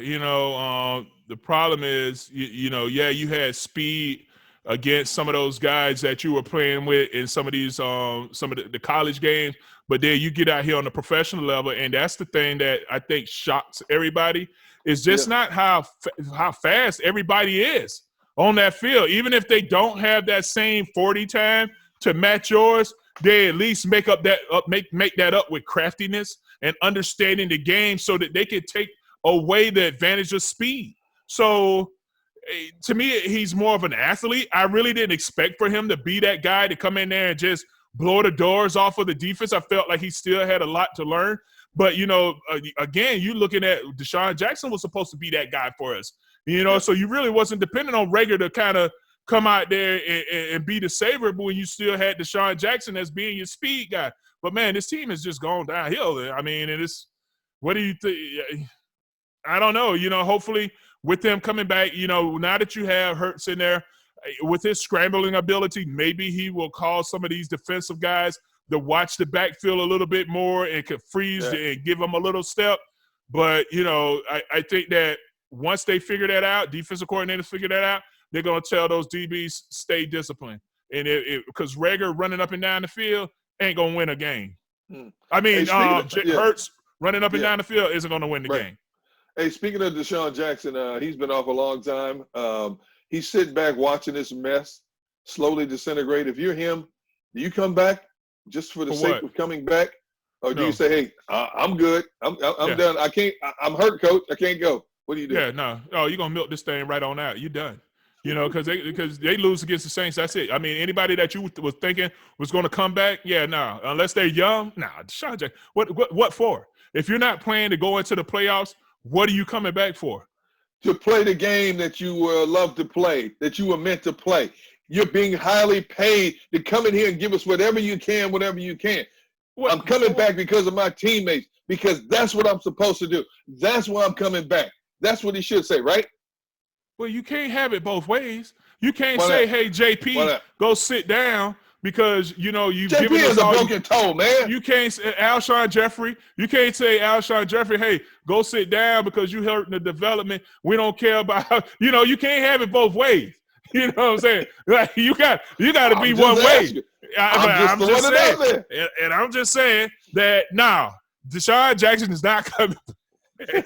the problem is, you had speed against some of those guys that you were playing with in some of these, some of the college games. But then you get out here on the professional level, and that's the thing that I think shocks everybody. It's just not how fast everybody is on that field. Even if they don't have that same 40 time to match yours, they at least make that up with craftiness and understanding the game so that they can take away the advantage of speed. So to me, he's more of an athlete. I really didn't expect for him to be that guy to come in there and just blow the doors off of the defense. I felt like he still had a lot to learn. But, again, you're looking at Deshaun Jackson was supposed to be that guy for us. So you really wasn't dependent on Reagor to kind of come out there and be the savior, but when you still had Deshaun Jackson as being your speed guy. But, man, this team has just gone downhill. And it's – what do you think? I don't know. Hopefully with them coming back, now that you have Hurts in there, with his scrambling ability, maybe he will cause some of these defensive guys to watch the backfield a little bit more and could freeze and give them a little step. But, I think that once they figure that out, defensive coordinators figure that out, they're going to tell those DBs stay disciplined. And because Reagor running up and down the field ain't going to win a game. Hurts running up and down the field isn't going to win the game. Hey, speaking of Deshaun Jackson, he's been off a long time. He's sitting back watching this mess slowly disintegrate. If you're him, do you come back just for the sake of coming back? Or do you say, hey, I'm good. I'm done. I can't – I'm hurt, coach. I can't go. What do you do? Yeah, no. Oh, you're going to milk this thing right on out. You're done. Because they lose against the Saints, that's it. Anybody that you was thinking was going to come back, no. Unless they're young, Deshaun Jackson. What for? If you're not playing to go into the playoffs, what are you coming back for? To play the game that you love to play, that you were meant to play. You're being highly paid to come in here and give us whatever you can, whenever you can. I'm coming back because of my teammates, because that's what I'm supposed to do. That's why I'm coming back. That's what he should say, right? Well, you can't have it both ways. You can't say, hey, JP, go sit down because, you've JP given us is a broken toe, man. You can't say Alshon Jeffrey. You can't say Alshon Jeffrey, hey, go sit down because you hurting the development. We don't care about – you can't have it both ways. You know what I'm saying? Like, you got to be one way. I'm just saying, and I'm just saying that Deshaun Jackson is not coming back.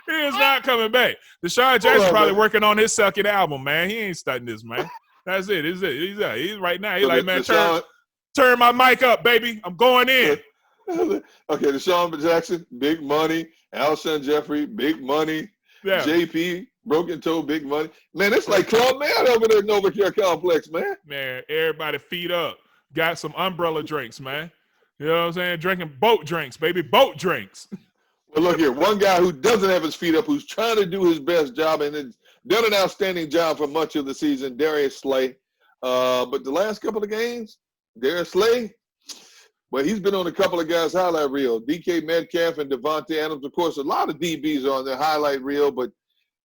He is not coming back. Deshaun Jackson probably working on his second album, man. He ain't starting this, man. That's it. He's right now. He's like, man, Turn my mic up, baby. I'm going in. Okay, Deshaun Jackson, big money. Alshon Jeffrey, big money. Yeah. JP, broken toe, big money. Man, it's like Club Man over there at NovaCare Complex, man. Man, everybody feet up. Got some umbrella drinks, man. You know what I'm saying? Drinking boat drinks, baby. Boat drinks. Well, look here. One guy who doesn't have his feet up, who's trying to do his best job and has done an outstanding job for much of the season, Darius Slay. But the last couple of games, Darius Slay, well, he's been on a couple of guys' highlight reel. DK Metcalf and Devontae Adams. Of course, a lot of DBs are on their highlight reel, but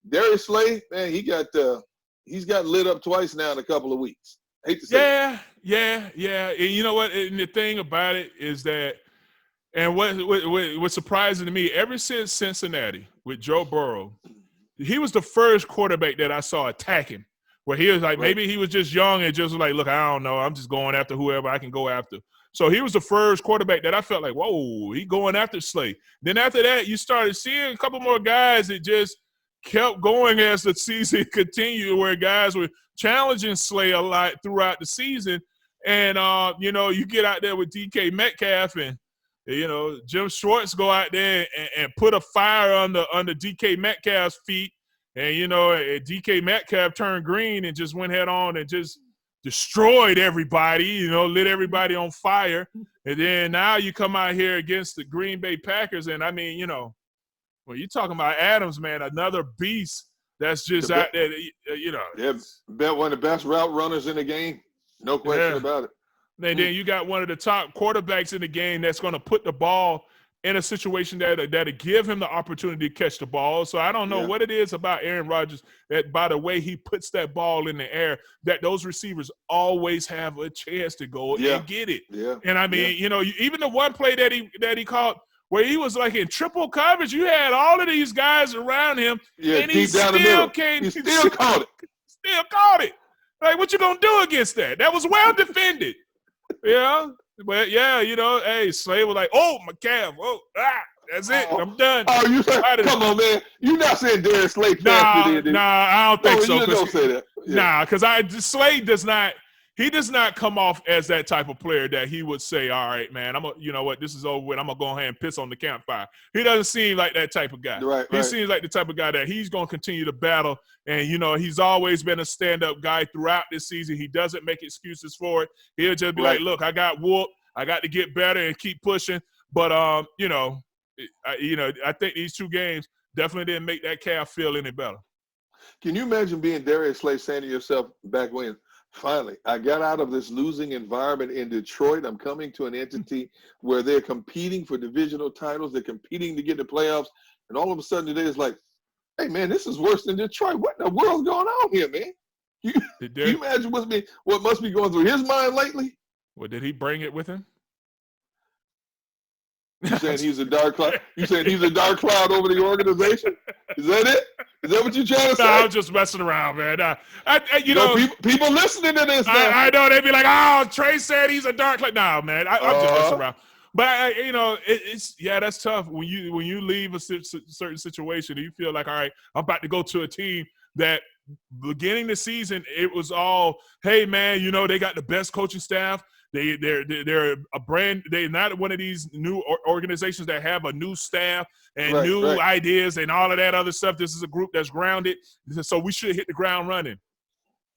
Darius Slay, man, he's got lit up twice now in a couple of weeks. I hate to say Yeah. And you know what? And the thing about it is that, and what's surprising to me, ever since Cincinnati with Joe Burrow, he was the first quarterback that I saw attacking, where he was like, maybe he was just young and just was like, look, I don't know, I'm just going after whoever I can go after. So he was the first quarterback that I felt like, whoa, he going after Slay. Then after that, you started seeing a couple more guys that just kept going as the season continued, where guys were challenging Slay a lot throughout the season. And, you get out there with DK Metcalf and, Jim Schwartz go out there and put a fire under DK Metcalf's feet. And, DK Metcalf turned green and just went head on and just destroyed everybody, lit everybody on fire. And then now you come out here against the Green Bay Packers. And, I mean, when you're talking about Adams, man, another beast that's just out there, Yeah, one of the best route runners in the game. No question about it. And then you got one of the top quarterbacks in the game that's going to put the ball in a situation that'll give him the opportunity to catch the ball. So I don't know what it is about Aaron Rodgers that by the way he puts that ball in the air, that those receivers always have a chance to go and get it. Yeah. And I mean, even the one play that he caught where he was like in triple coverage, you had all of these guys around him, and he still caught it. Still caught it. Like, what you gonna do against that? That was well defended. Yeah. But hey, Slay was like, oh, my calf. Oh, that's it. I'm done. Oh, you say, come on, man. You're not saying Darius Slay cashed it in. Nah, I don't think so. You don't say that. Yeah. Nah, because Slay does not come off as that type of player that he would say, all right, man, you know what, this is over with. I'm going to go ahead and piss on the campfire. He doesn't seem like that type of guy. He seems like the type of guy that he's going to continue to battle. And, he's always been a stand-up guy throughout this season. He doesn't make excuses for it. He'll just be like, look, I got whooped. I got to get better and keep pushing. But, I think these two games definitely didn't make that calf feel any better. Can you imagine being Darius Slay saying to yourself back when, finally, I got out of this losing environment in Detroit. I'm coming to an entity where they're competing for divisional titles. They're competing to get the playoffs. And all of a sudden today it's like, hey, man, this is worse than Detroit. What in the world's going on here, man? Can you imagine what must be going through his mind lately? Well, did he bring it with him? You saying he's a dark cloud? You saying he's a dark cloud over the organization? Is that it? Is that what you're trying to say? No, I'm just messing around, man. People listening to this. I know they'd be like, "Oh, Trey said he's a dark cloud." No, man, I'm just messing around. But it's that's tough when you leave a certain situation and you feel like, all right, I'm about to go to a team that beginning the season it was all, hey man, they got the best coaching staff. They're a brand. They're not one of these new organizations that have a new staff and new ideas and all of that other stuff. This is a group that's grounded, so we should hit the ground running.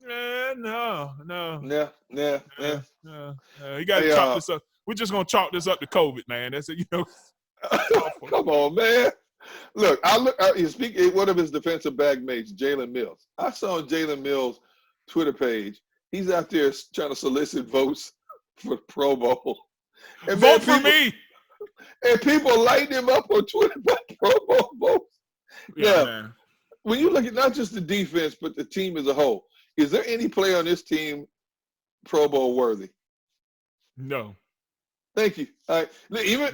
No. Yeah. You got to chalk this up. We're just gonna chalk this up to COVID, man. That's it. Come on, man. Look, speaking one of his defensive back mates, Jalen Mills. I saw Jalen Mills' Twitter page. He's out there trying to solicit votes for Pro Bowl. And vote for me. And people lighting him up on Twitter about Pro Bowl votes. Yeah, now, when you look at not just the defense, but the team as a whole, is there any player on this team Pro Bowl worthy? No. Thank you. All right.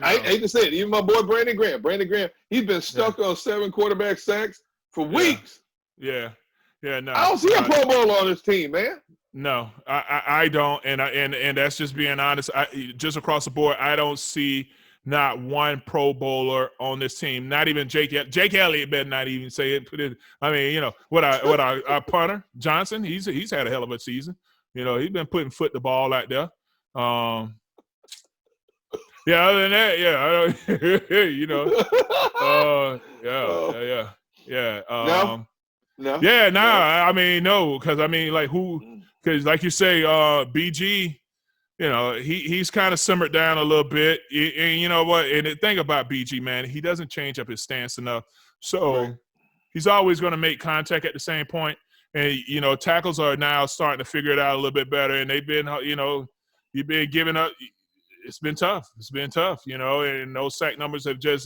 I hate to say it, even my boy Brandon Graham, he's been stuck on 7 quarterback sacks for weeks. Yeah. No. I don't see a Pro Bowl on this team, man. No, I don't, and that's just being honest. Just across the board, I don't see not one Pro Bowler on this team. Not even Jake Elliott better not even say it. I mean, what our punter Johnson, he's had a hell of a season. He's been putting the ball out there. Yeah, other than that, yeah, I don't, you know, yeah. I mean, no, because I mean, like because like you say, BG, you know, he's kind of simmered down a little bit, and you know what? And the thing about BG, man, he doesn't change up his stance enough, so he's always going to make contact at the same point. And you know, tackles are now starting to figure it out a little bit better, and they've been, you know, you've been giving up. It's been tough. It's been tough, you know, and those sack numbers have just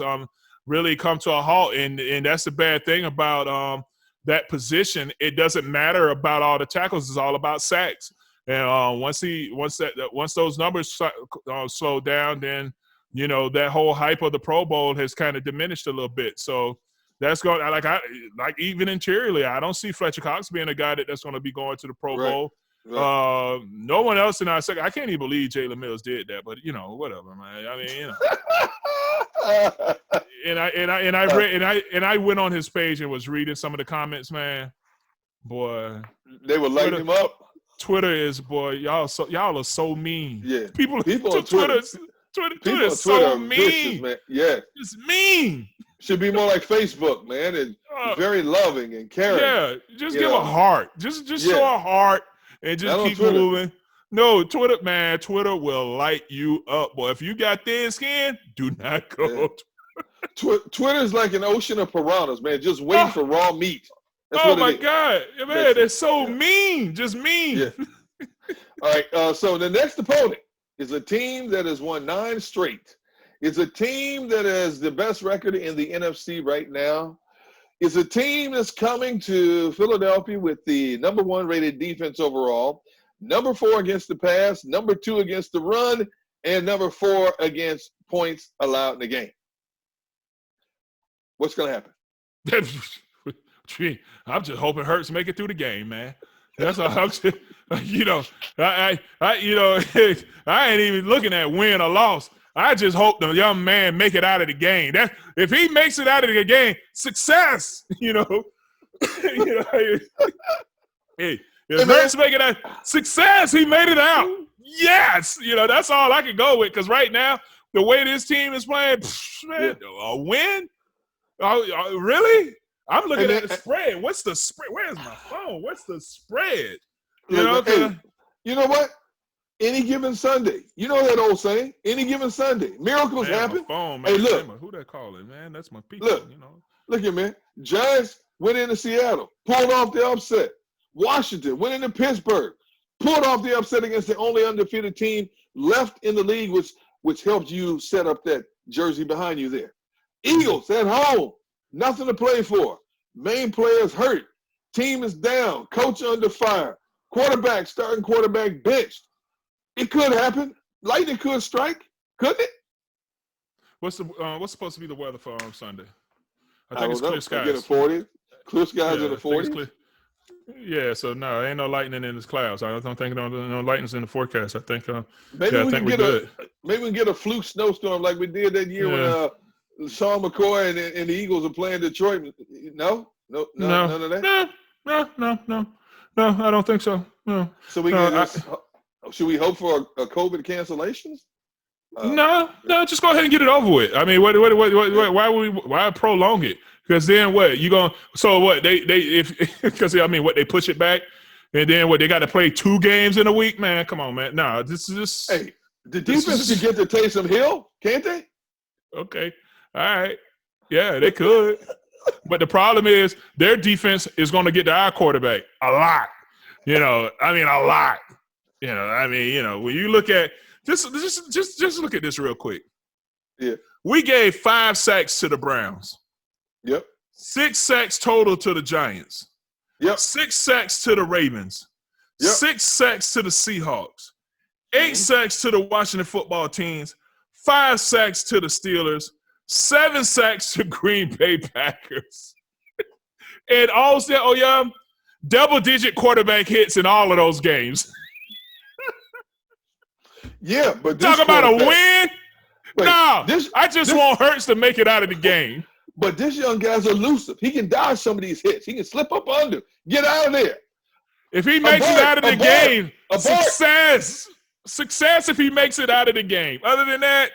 really come to a halt. And that's the bad thing about that position. It doesn't matter about all the tackles. It's all about sacks. And once those numbers slow down, then you know that whole hype of the Pro Bowl has kind of diminished a little bit. So that's going like even interiorly, I don't see Fletcher Cox being a guy that's going to be going to the Pro Bowl. Right. No one else in our second. I can't even believe Jalen Mills did that, but you know, whatever, man. I mean, you know. and I went on his page and was reading some of the comments, man. Boy, they were lighting him up. Twitter is, boy, y'all are so mean. Yeah, people on Twitter is so mean. Vicious, man. Yeah, it's mean. Should be more like Facebook, man. And very loving and caring. Yeah, just give a heart. Just show a heart. And just keep moving. No, Twitter, man, Twitter will light you up, boy. If you got thin skin, do not go. Yeah. Twitter's like an ocean of piranhas, man. Just waiting for raw meat. That's my God. Man, they're so mean. Just mean. Yeah. All right, so the next opponent is a team that has won 9 straight. It's a team that has the best record in the NFC right now. It's a team that's coming to Philadelphia with the number 1 rated defense overall, number 4 against the pass, number 2 against the run, and number 4 against points allowed in the game. What's going to happen? I'm just hoping Hurts make it through the game, man. That's all I'm just, you know, I ain't even looking at win or loss. I just hope the young man make it out of the game. That if he makes it out of the game, success. You know, hey, if Hurts make it out, success. He made it out. Yes, you know that's all I can go with. Because right now, the way this team is playing, man, a win. Really? I'm looking at the spread. What's the spread? Where's my phone? What's the spread? You know, you know what? Any given Sunday. You know that old saying, any given Sunday. Miracles happen. Phone, man. Hey, look. Who that calling, man? That's my people. Look, you know. Look here, man. Giants went into Seattle, pulled off the upset. Washington went into Pittsburgh, pulled off the upset against the only undefeated team left in the league, which helped you set up that jersey behind you there. Eagles at home, nothing to play for. Main players hurt. Team is down. Coach under fire. Starting quarterback benched. It could happen. Lightning could strike, couldn't it? What's supposed to be the weather for on Sunday? I think it's clear skies. Get a 40. Clear skies in the 40s. Yeah, so no, ain't no lightning in this clouds. I don't think no lightning's in the forecast. I think maybe we can get a fluke snowstorm like we did that year when Sean McCoy and the Eagles are playing Detroit. No, none of that. No, I don't think so. No. So should we hope for a COVID cancellations? No, just go ahead and get it over with. I mean, why prolong it? Because then what you going? So what because they push it back, and then what they got to play 2 games in a week, man. Come on, man. No, this is just. Hey, the defense can get to Taysom Hill, can't they? Okay, all right, yeah, they could, but the problem is their defense is going to get to our quarterback a lot. You know, I mean a lot. You know, when you look at just look at this real quick. Yeah. We gave 5 sacks to the Browns. Yep. 6 sacks total to the Giants. Yep. 6 sacks to the Ravens. Yep. 6 sacks to the Seahawks. 8 sacks to the Washington football teams. 5 sacks to the Steelers. 7 sacks to Green Bay Packers. And also, double-digit quarterback hits in all of those games. Yeah, but talk about a win. I just want Hurts to make it out of the game. But this young guy's elusive. He can dodge some of these hits. He can slip up under, get out of there. If he makes it out of the game, success. Success if he makes it out of the game. Other than that,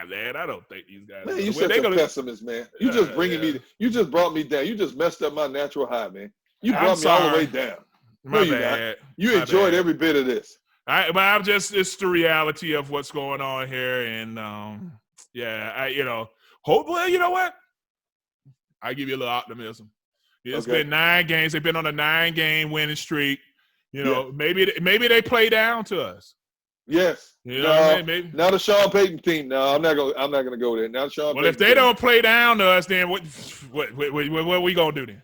man, I don't think these guys. Man, you such a pessimist, man. You just me. You just brought me down. You just messed up my natural high, man. You brought me all the way down. My bad. You enjoyed every bit of this. But I'm just, it's the reality of what's going on here. And, hopefully, you know what? I give you a little optimism. It's been 9 games. They've been on a 9-game winning streak. Maybe they play down to us. Yes. You know what I mean? Maybe. Now the Sean Payton team. No, I'm not gonna go there. Now Sean. Well, if they don't play down to us, then what are we gonna do then?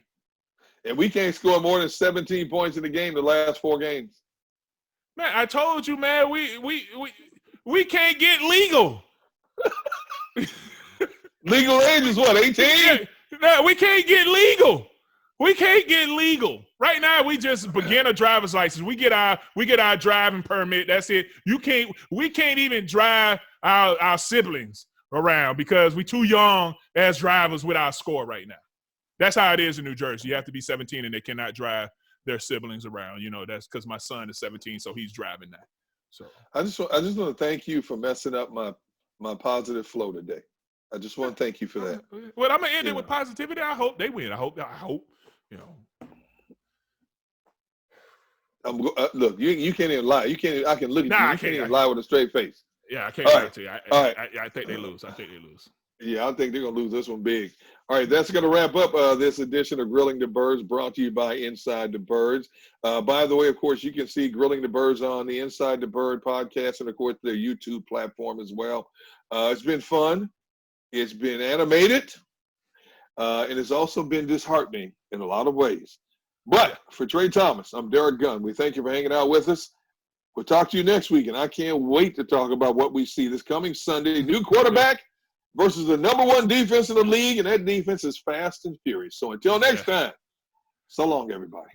And we can't score more than 17 points in the game the last 4 games. Man, I told you, man, we can't get legal. Legal age is what, 18? No, we can't get legal. We can't get legal. Right now, we just begin a driver's license. We get our driving permit. That's it. We can't even drive our siblings around because we're too young as drivers with our score right now. That's how it is in New Jersey. You have to be 17 and they cannot drive their siblings around. That's because my son is 17, so he's driving now. So I just want to thank you for messing up my positive flow today. I just want to thank you for that. Well, I'm gonna end it with positivity. I hope they win. I hope. Look, you can't even lie. You can't. I can look at you. You can't even lie with a straight face. Yeah, I can't lie to you. I think they lose. Yeah, I think they're gonna lose this one big. All right, that's gonna wrap up this edition of Grilling the Birds, brought to you by Inside the Birds. By the way, of course, you can see Grilling the Birds on the Inside the Bird podcast and of course their YouTube platform as well. It's been fun. It's been animated, and it's also been disheartening in a lot of ways. But for Trey Thomas, I'm Derek Gunn. We thank you for hanging out with us. We'll talk to you next week, and I can't wait to talk about what we see this coming Sunday. New quarterback versus the number 1 defense in the league, and that defense is fast and furious. So until next time, so long, everybody.